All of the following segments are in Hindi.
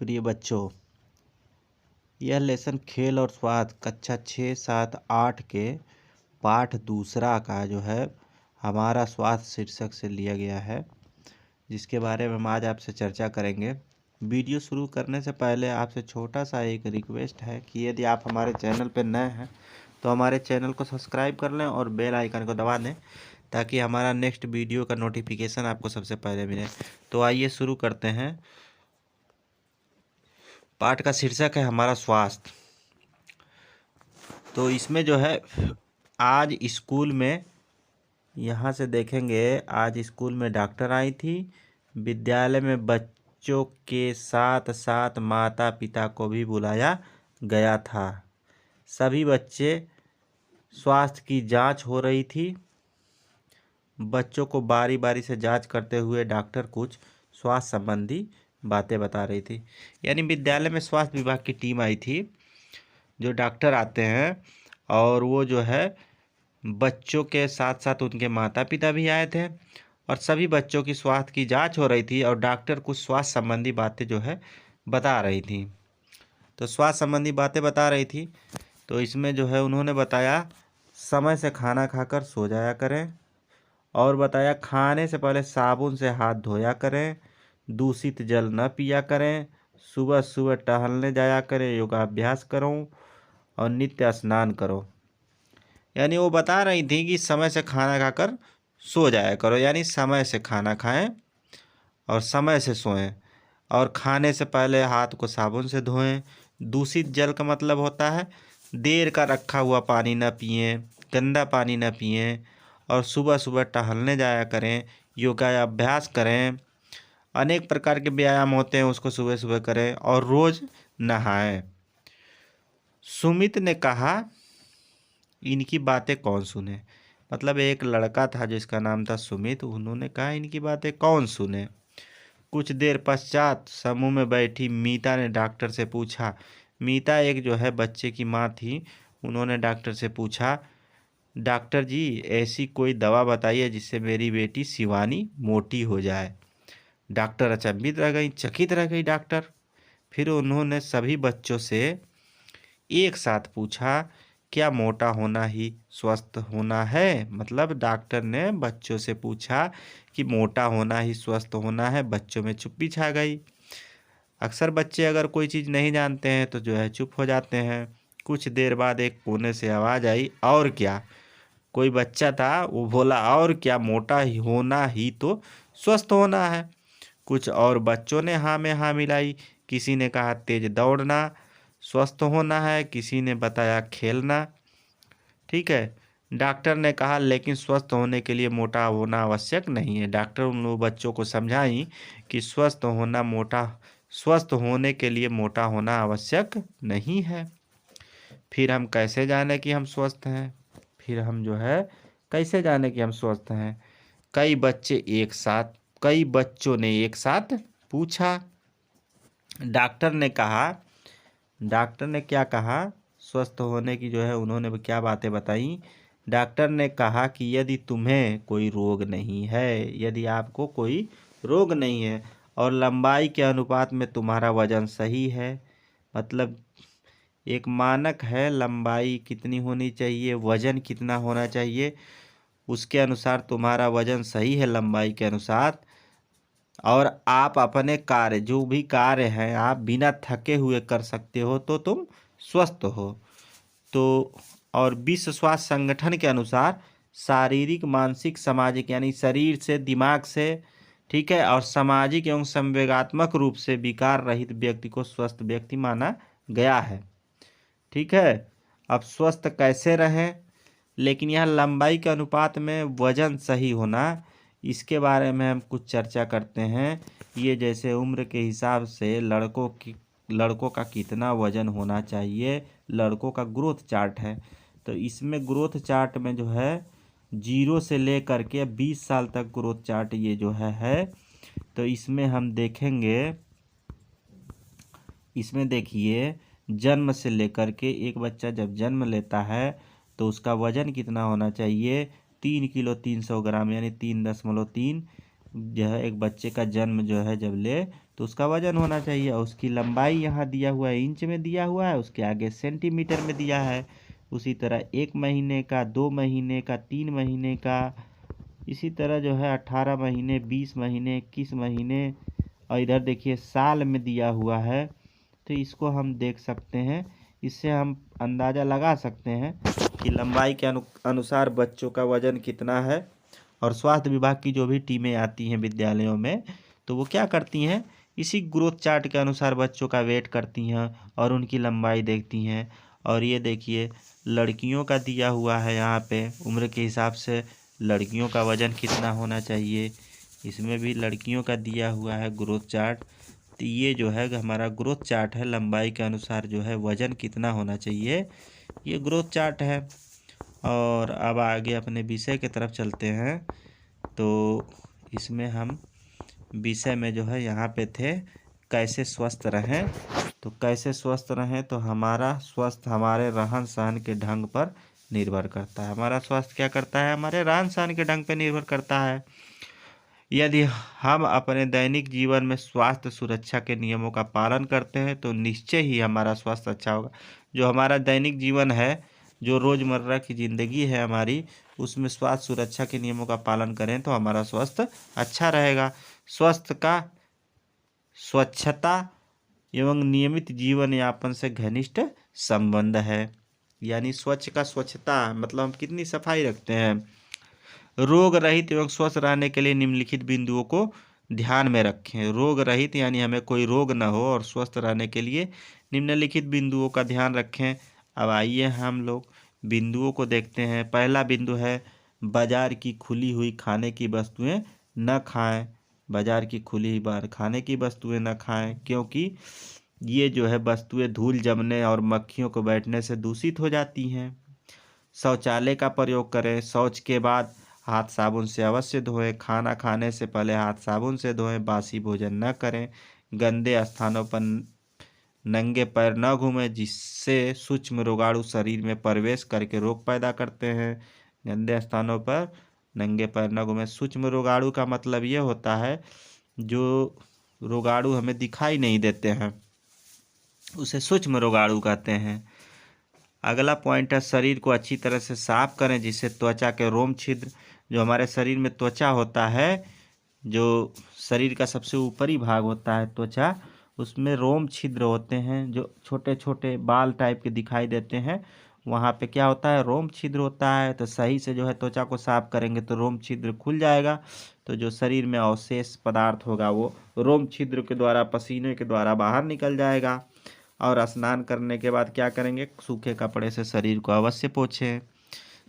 प्रिय बच्चों, यह लेसन खेल और स्वास्थ्य कक्षा 6, 7, 8 के पाठ दूसरा का जो है हमारा स्वास्थ्य शीर्षक से लिया गया है, जिसके बारे में हम आज आपसे चर्चा करेंगे। वीडियो शुरू करने से पहले आपसे छोटा सा एक रिक्वेस्ट है कि यदि आप हमारे चैनल पर नए हैं तो हमारे चैनल को सब्सक्राइब कर लें और बेल आइकन को दबा दें ताकि हमारा नेक्स्ट वीडियो का नोटिफिकेशन आपको सबसे पहले मिले। तो आइए शुरू करते हैं। पाठ का शीर्षक है हमारा स्वास्थ्य। तो इसमें जो है आज स्कूल में, यहाँ से देखेंगे, आज स्कूल में डॉक्टर आई थी। विद्यालय में बच्चों के साथ साथ माता पिता को भी बुलाया गया था। सभी बच्चे स्वास्थ्य की जांच हो रही थी। बच्चों को बारी बारी से जांच करते हुए डॉक्टर कुछ स्वास्थ्य संबंधी बातें बता रही थी। यानी विद्यालय में स्वास्थ्य विभाग की टीम आई थी, जो डॉक्टर आते हैं, और वो जो है बच्चों के साथ साथ उनके माता पिता भी आए थे और सभी बच्चों की स्वास्थ्य की जांच हो रही थी और डॉक्टर कुछ स्वास्थ्य संबंधी बातें जो है बता रही थी। तो स्वास्थ्य संबंधी बातें बता रही थी, तो इसमें जो है उन्होंने बताया समय से खाना खाकर सो जाया करें, और बताया खाने से पहले साबुन से हाथ धोया करें, दूषित जल न पिया करें, सुबह सुबह टहलने जाया करें, योगाभ्यास करो और नित्य स्नान करो। यानी वो बता रही थी कि समय से खाना खाकर सो जाया करो, यानी समय से खाना खाएं और समय से सोएं, और खाने से पहले हाथ को साबुन से धोएं। दूषित जल का मतलब होता है देर का रखा हुआ पानी न पिएं, गंदा पानी न पिएं, और सुबह सुबह टहलने जाया करें, योगाभ्यास करें। अनेक प्रकार के व्यायाम होते हैं, उसको सुबह सुबह करें और रोज़ नहाएं। सुमित ने कहा, इनकी बातें कौन सुने। मतलब एक लड़का था जिसका नाम था सुमित, उन्होंने कहा इनकी बातें कौन सुने। कुछ देर पश्चात समूह में बैठी मीता ने डॉक्टर से पूछा। मीता एक जो है बच्चे की माँ थी। उन्होंने डॉक्टर से पूछा, डॉक्टर जी ऐसी कोई दवा बताइए जिससे मेरी बेटी शिवानी मोटी हो जाए। डॉक्टर अचंभित रह गई, चकित रह गई डॉक्टर। फिर उन्होंने सभी बच्चों से एक साथ पूछा, क्या मोटा होना ही स्वस्थ होना है। मतलब डॉक्टर ने बच्चों से पूछा कि मोटा होना ही स्वस्थ होना है। बच्चों में चुप्पी छा गई। अक्सर बच्चे अगर कोई चीज़ नहीं जानते हैं तो जो है चुप हो जाते हैं। कुछ देर बाद एक कोने से आवाज़ आई, और क्या। कोई बच्चा था, वो बोला, और क्या, मोटा ही होना ही तो स्वस्थ होना है। कुछ और बच्चों ने हाँ में हाँ मिलाई। किसी ने कहा तेज दौड़ना स्वस्थ होना है, किसी ने बताया खेलना। ठीक है। डॉक्टर ने कहा लेकिन स्वस्थ होने के लिए मोटा होना आवश्यक नहीं है। डॉक्टर उन लोग बच्चों को समझाई कि स्वस्थ होने के लिए मोटा होना आवश्यक नहीं है। फिर हम कैसे जाने कि हम स्वस्थ हैं। फिर हम जो है कैसे जाने कि हम स्वस्थ हैं। कई बच्चों ने एक साथ पूछा। डॉक्टर ने क्या कहा, स्वस्थ होने की जो है उन्होंने क्या बातें बताई। डॉक्टर ने कहा कि यदि तुम्हें कोई रोग नहीं है, यदि आपको कोई रोग नहीं है और लंबाई के अनुपात में तुम्हारा वजन सही है, मतलब एक मानक है लंबाई कितनी होनी चाहिए, वजन कितना होना चाहिए, उसके अनुसार तुम्हारा वजन सही है लंबाई के अनुसार, और आप अपने कार्य, जो भी कार्य हैं, आप बिना थके हुए कर सकते हो, तो तुम स्वस्थ हो। तो और विश्व स्वास्थ्य संगठन के अनुसार शारीरिक, मानसिक, सामाजिक, यानी शरीर से, दिमाग से, ठीक है, और सामाजिक एवं संवेगात्मक रूप से विकार रहित व्यक्ति को स्वस्थ व्यक्ति माना गया है। ठीक है। अब स्वस्थ कैसे रहें, लेकिन यहाँ लंबाई के अनुपात में वजन सही होना, इसके बारे में हम कुछ चर्चा करते हैं। ये जैसे उम्र के हिसाब से लड़कों का कितना वजन होना चाहिए, लड़कों का ग्रोथ चार्ट है। तो इसमें ग्रोथ चार्ट में जो है 0 से लेकर के 20 साल तक ग्रोथ चार्ट ये जो है। तो इसमें हम देखेंगे, इसमें देखिए जन्म से लेकर के एक बच्चा जब जन्म लेता है तो उसका वजन कितना होना चाहिए, 3 किलो 300 ग्राम, यानी 3.3 जो है एक बच्चे का जन्म जो है जब ले तो उसका वजन होना चाहिए। और उसकी लंबाई यहाँ दिया हुआ है, इंच में दिया हुआ है, उसके आगे सेंटीमीटर में दिया है। उसी तरह 1 महीने का, 2 महीने का, 3 महीने का, इसी तरह जो है 18 महीने, 20 महीने, 21 महीने, और इधर देखिए साल में दिया हुआ है। तो इसको हम देख सकते हैं, इससे हम अंदाज़ा लगा सकते हैं कि लंबाई के अनुसार बच्चों का वजन कितना है। और स्वास्थ्य विभाग की जो भी टीमें आती हैं विद्यालयों में, तो वो क्या करती हैं, इसी ग्रोथ चार्ट के अनुसार बच्चों का वेट करती हैं और उनकी लंबाई देखती हैं। और ये देखिए लड़कियों का दिया हुआ है, यहाँ पे उम्र के हिसाब से लड़कियों का वज़न कितना होना चाहिए, इसमें भी लड़कियों का दिया हुआ है ग्रोथ चार्ट। तो ये जो है हमारा ग्रोथ चार्ट है, लंबाई के अनुसार जो है वज़न कितना होना चाहिए, ये ग्रोथ चार्ट है। और अब आगे अपने विषय की तरफ चलते हैं। तो इसमें हम विषय में जो है यहाँ पे थे कैसे स्वस्थ रहें। तो कैसे स्वस्थ रहें, तो हमारा स्वास्थ्य हमारे रहन सहन के ढंग पर निर्भर करता है। हमारा स्वास्थ्य क्या करता है, हमारे रहन सहन के ढंग पर निर्भर करता है। यदि हम अपने दैनिक जीवन में स्वास्थ्य सुरक्षा के नियमों का पालन करते हैं तो निश्चय ही हमारा स्वास्थ्य अच्छा होगा। जो हमारा दैनिक जीवन है, जो रोज़मर्रा की ज़िंदगी है हमारी, उसमें स्वास्थ्य सुरक्षा के नियमों का पालन करें तो हमारा स्वास्थ्य अच्छा रहेगा। स्वास्थ्य का स्वच्छता एवं नियमित जीवन यापन से घनिष्ठ संबंध है। यानी स्वच्छ का स्वच्छता मतलब हम कितनी सफाई रखते हैं। रोग रहित एवं स्वस्थ रहने के लिए निम्नलिखित बिंदुओं को ध्यान में रखें। रोग रहित यानी हमें कोई रोग न हो, और स्वस्थ रहने के लिए निम्नलिखित बिंदुओं का ध्यान रखें। अब आइए हम लोग बिंदुओं को देखते हैं। पहला बिंदु है बाजार की खुली हुई खाने की वस्तुएं न खाएं। बाजार की खुली हुई खाने की वस्तुएं न खाएं, क्योंकि ये जो है वस्तुएं धूल जमने और मक्खियों को बैठने से दूषित हो जाती हैं। शौचालय का प्रयोग करें। शौच के बाद हाथ साबुन से अवश्य धोएं। खाना खाने से पहले हाथ साबुन से धोएं। बासी भोजन न करें। गंदे स्थानों पर नंगे पैर न घूमें, जिससे सूक्ष्म रोगाणु शरीर में प्रवेश करके रोग पैदा करते हैं। गंदे स्थानों पर नंगे पैर न घूमें। सूक्ष्म रोगाणु का मतलब ये होता है जो रोगाणु हमें दिखाई नहीं देते हैं, उसे सूक्ष्म रोगाणु कहते हैं। अगला पॉइंट है शरीर को अच्छी तरह से साफ करें, जिससे त्वचा के रोम छिद्र, जो हमारे शरीर में त्वचा होता है, जो शरीर का सबसे ऊपरी भाग होता है त्वचा, उसमें रोम छिद्र होते हैं जो छोटे छोटे बाल टाइप के दिखाई देते हैं। वहाँ पे क्या होता है, रोम छिद्र होता है। तो सही से जो है त्वचा को साफ करेंगे तो रोम छिद्र खुल जाएगा। तो जो शरीर में अवशेष पदार्थ होगा वो रोम छिद्र के द्वारा, पसीने के द्वारा बाहर निकल जाएगा। और स्नान करने के बाद क्या करेंगे, सूखे कपड़े से शरीर को अवश्य पोछें।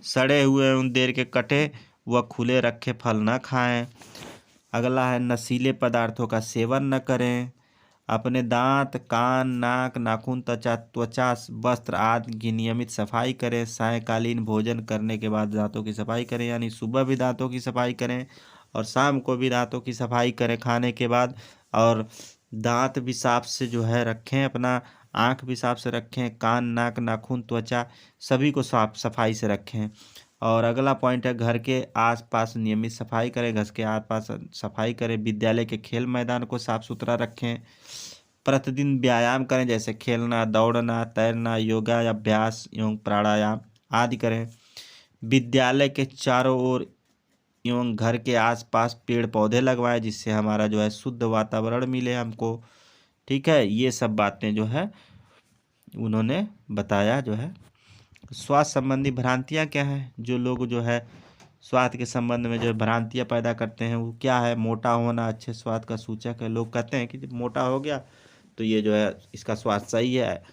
सड़े हुए एवं देर के कटे व खुले रखे फल न खाएं। अगला है नशीले पदार्थों का सेवन न करें। अपने दांत, कान, नाक, नाखून, त्वचा, वस्त्र आदि की नियमित सफाई करें। सायंकालीन भोजन करने के बाद दांतों की सफाई करें, यानी सुबह भी दांतों की सफाई करें और शाम को भी दांतों की सफाई करें खाने के बाद। और दांत भी साफ से जो है रखें, अपना आँख भी साफ से रखें, कान, नाक, नाखून, त्वचा सभी को साफ सफाई से रखें। और अगला पॉइंट है घर के आसपास नियमित सफाई करें। घर के आसपास सफाई करें। विद्यालय के खेल मैदान को साफ सुथरा रखें। प्रतिदिन व्यायाम करें, जैसे खेलना, दौड़ना, तैरना, योगा अभ्यास एवं प्राणायाम आदि करें। विद्यालय के चारों ओर एवं घर के आसपास पेड़ पौधे लगवाएं, जिससे हमारा जो है शुद्ध वातावरण मिले हमको। ठीक है, ये सब बातें जो है उन्होंने बताया। जो है स्वास्थ्य संबंधी भ्रांतियाँ क्या हैं, जो लोग जो है स्वास्थ्य के संबंध में जो भ्रांतियाँ पैदा करते हैं वो क्या है। मोटा होना अच्छे स्वास्थ्य का सूचक है। लोग कहते हैं कि जब मोटा हो गया तो ये जो है इसका स्वास्थ्य सही है।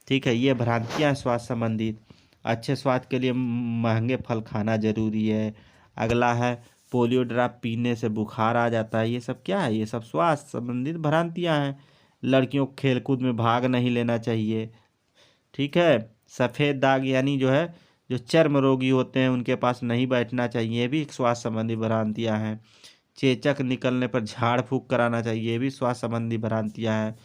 ठीक है, ये भ्रांतियाँ हैं स्वास्थ्य संबंधित। अच्छे स्वास्थ्य के लिए महंगे फल खाना जरूरी है। अगला है पोलियो ड्रॉप पीने से बुखार आ जाता है। ये सब क्या है, ये सब स्वास्थ्य संबंधित भ्रांतियाँ हैं। लड़कियों को खेलकूद में भाग नहीं लेना चाहिए। ठीक है, सफ़ेद दाग यानी जो है जो चर्म रोगी होते हैं उनके पास नहीं बैठना चाहिए, ये भी एक स्वास्थ्य संबंधी भ्रांतियाँ हैं। चेचक निकलने पर झाड़ फूँक कराना चाहिए, ये भी स्वास्थ्य संबंधी भ्रांतियाँ हैं।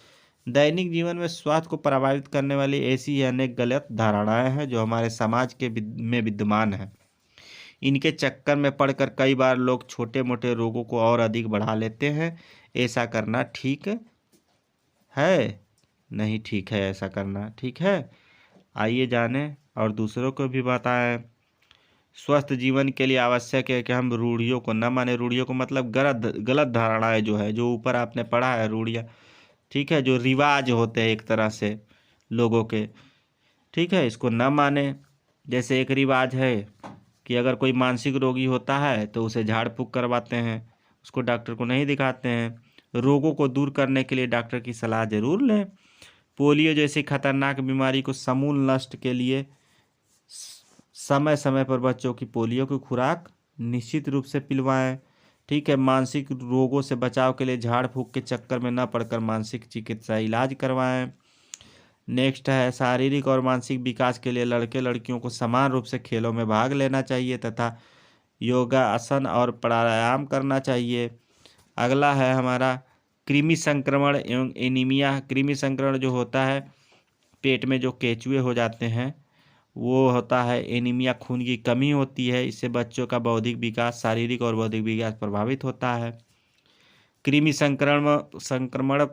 दैनिक जीवन में स्वास्थ्य को प्रभावित करने वाली ऐसी अनेक गलत धारणाएं हैं जो हमारे समाज के में विद्यमान हैं। इनके चक्कर में पड़कर कई बार लोग छोटे मोटे रोगों को और अधिक बढ़ा लेते हैं। ऐसा करना ठीक है? नहीं ठीक है ऐसा करना, ठीक है। आइए जाने और दूसरों को भी बताएं। स्वस्थ जीवन के लिए आवश्यक है कि हम रूढ़ियों को न माने। रूढ़ियों को मतलब गलत गलत धारणाएं जो है, जो ऊपर आपने पढ़ा है रूढ़ियाँ, ठीक है, जो रिवाज होते हैं एक तरह से लोगों के, ठीक है, इसको न माने। जैसे एक रिवाज है कि अगर कोई मानसिक रोगी होता है तो उसे झाड़ फूँक करवाते हैं, उसको डॉक्टर को नहीं दिखाते हैं। रोगों को दूर करने के लिए डॉक्टर की सलाह जरूर लें। पोलियो जैसी खतरनाक बीमारी को समूल नष्ट के लिए समय समय पर बच्चों की पोलियो की खुराक निश्चित रूप से पिलवाएं। ठीक है, मानसिक रोगों से बचाव के लिए झाड़ फूँक के चक्कर में न पड़कर मानसिक चिकित्सा इलाज करवाएं। नेक्स्ट है, शारीरिक और मानसिक विकास के लिए लड़के लड़कियों को समान रूप से खेलों में भाग लेना चाहिए तथा योगा, आसन और प्राणायाम करना चाहिए। अगला है हमारा कृमि संक्रमण एवं एनीमिया। कृमि संक्रमण जो होता है, पेट में जो केचुए हो जाते हैं वो होता है एनीमिया, खून की कमी होती है। इससे बच्चों का बौद्धिक विकास, शारीरिक और बौद्धिक विकास प्रभावित होता है। कृमि संक्रमण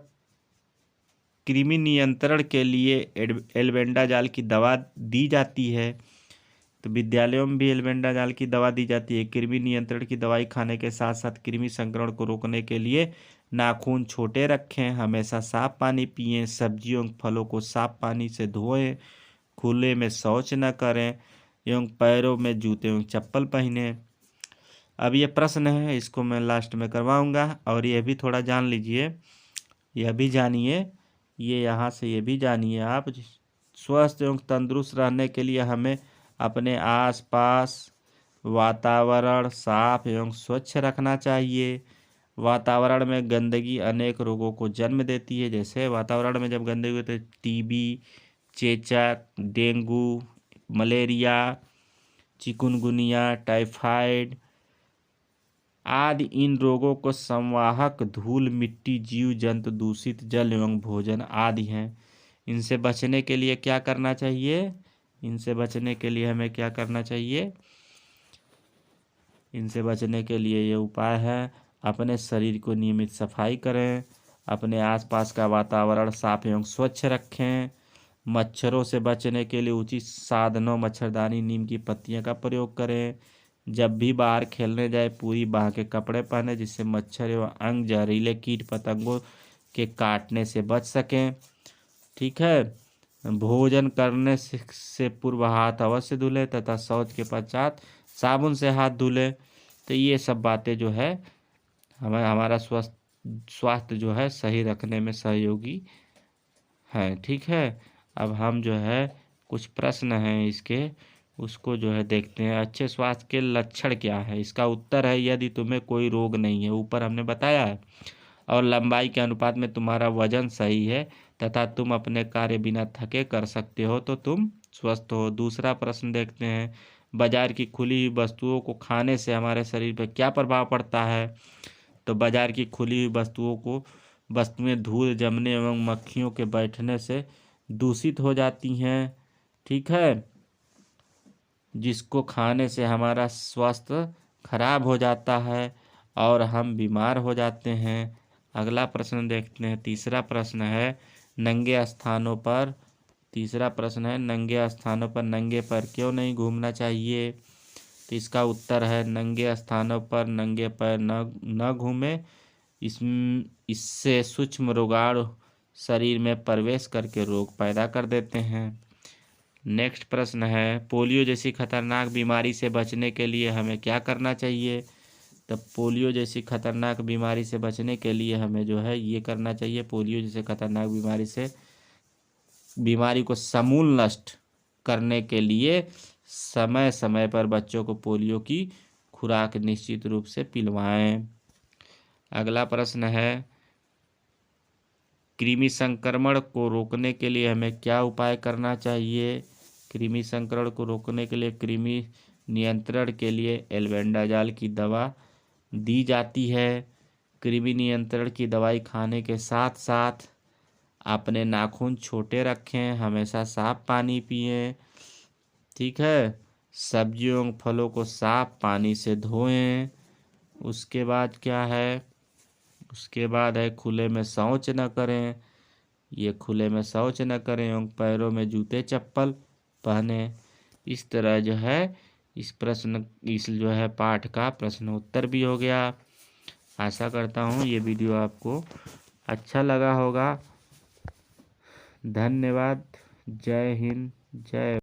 कृमि नियंत्रण के लिए एल्बेंडाजॉल की दवा दी जाती है। तो विद्यालयों में भी एल्बेंडाजॉल की दवा दी जाती है। कृमि नियंत्रण की दवाई खाने के साथ साथ कृमि संक्रमण को रोकने के लिए नाखून छोटे रखें, हमेशा साफ पानी पिएं, सब्जियों फलों को साफ पानी से धोएं, खुले में शौच न करें एवं पैरों में जूते एवं चप्पल पहने। अब ये प्रश्न है, इसको मैं लास्ट में करवाऊंगा और ये भी थोड़ा जान लीजिए, यह भी जानिए, ये यहाँ से ये भी जानिए आप। स्वस्थ एवं तंदुरुस्त रहने के लिए हमें अपने आसपास वातावरण साफ एवं स्वच्छ रखना चाहिए। वातावरण में गंदगी अनेक रोगों को जन्म देती है। जैसे वातावरण में जब गंदगी होती है, टीबी, चेचक, डेंगू, मलेरिया, चिकुनगुनिया, टाइफाइड आदि इन रोगों को संवाहक धूल, मिट्टी, जीव जंतु, दूषित जल एवं भोजन आदि हैं। इनसे बचने के लिए क्या करना चाहिए? इनसे बचने के लिए हमें क्या करना चाहिए? इनसे बचने के लिए ये उपाय है, अपने शरीर को नियमित सफाई करें, अपने आसपास का वातावरण साफ एवं स्वच्छ रखें, मच्छरों से बचने के लिए उचित साधनों मच्छरदानी, नीम की पत्तियों का प्रयोग करें। जब भी बाहर खेलने जाए पूरी बाह के कपड़े पहने जिससे मच्छर एवं अंग जहरीले कीट पतंगों के काटने से बच सकें। ठीक है, भोजन करने से पूर्व हाथ अवश्य धुले तथा शौच के पश्चात साबुन से हाथ धुले। तो ये सब बातें जो है हमें हमारा स्वास्थ्य जो है सही रखने में सहयोगी है। ठीक है, अब हम जो है कुछ प्रश्न हैं इसके, उसको जो है देखते हैं। अच्छे स्वास्थ्य के लक्षण क्या है? इसका उत्तर है, यदि तुम्हें कोई रोग नहीं है, ऊपर हमने बताया है, और लंबाई के अनुपात में तुम्हारा वजन सही है तथा तुम अपने कार्य बिना थके कर सकते हो तो तुम स्वस्थ हो। दूसरा प्रश्न देखते हैं, बाजार की खुली हुई वस्तुओं को खाने से हमारे शरीर पर क्या प्रभाव पड़ता है? तो बाजार की खुली हुई वस्तुएं धूल जमने एवं मक्खियों के बैठने से दूषित हो जाती हैं। ठीक है, जिसको खाने से हमारा स्वास्थ्य खराब हो जाता है और हम बीमार हो जाते हैं। अगला प्रश्न देखते हैं, तीसरा प्रश्न है नंगे स्थानों पर नंगे पैर क्यों नहीं घूमना चाहिए? तो इसका उत्तर है, नंगे स्थानों पर नंगे पैर न घूमें। इससे सूक्ष्म रोगाणु शरीर में प्रवेश करके रोग पैदा कर देते हैं। नेक्स्ट प्रश्न है, पोलियो जैसी खतरनाक बीमारी से बचने के लिए हमें क्या करना चाहिए? तो पोलियो जैसी खतरनाक बीमारी से बचने के लिए हमें जो है ये करना चाहिए, पोलियो जैसे खतरनाक बीमारी को समूल नष्ट करने के लिए समय समय पर बच्चों को पोलियो की खुराक निश्चित रूप से पिलवाएं। अगला प्रश्न है, कृमि संक्रमण को रोकने के लिए हमें क्या उपाय करना चाहिए? कृमि संक्रमण को रोकने के लिए कृमि नियंत्रण के लिए एल्बेंडाजॉल की दवा दी जाती है। कृमि नियंत्रण की दवाई खाने के साथ साथ अपने नाखून छोटे रखें, हमेशा साफ पानी पिएं। ठीक है, सब्जियों फलों को साफ पानी से धोएं। उसके बाद क्या है? उसके बाद है खुले में शौच न करें। ये खुले में शौच न करें एवं पैरों में जूते चप्पल पहने। इस तरह जो है इस जो है पाठ का प्रश्न उत्तर भी हो गया। आशा करता हूँ ये वीडियो आपको अच्छा लगा होगा। धन्यवाद। जय हिंद। जय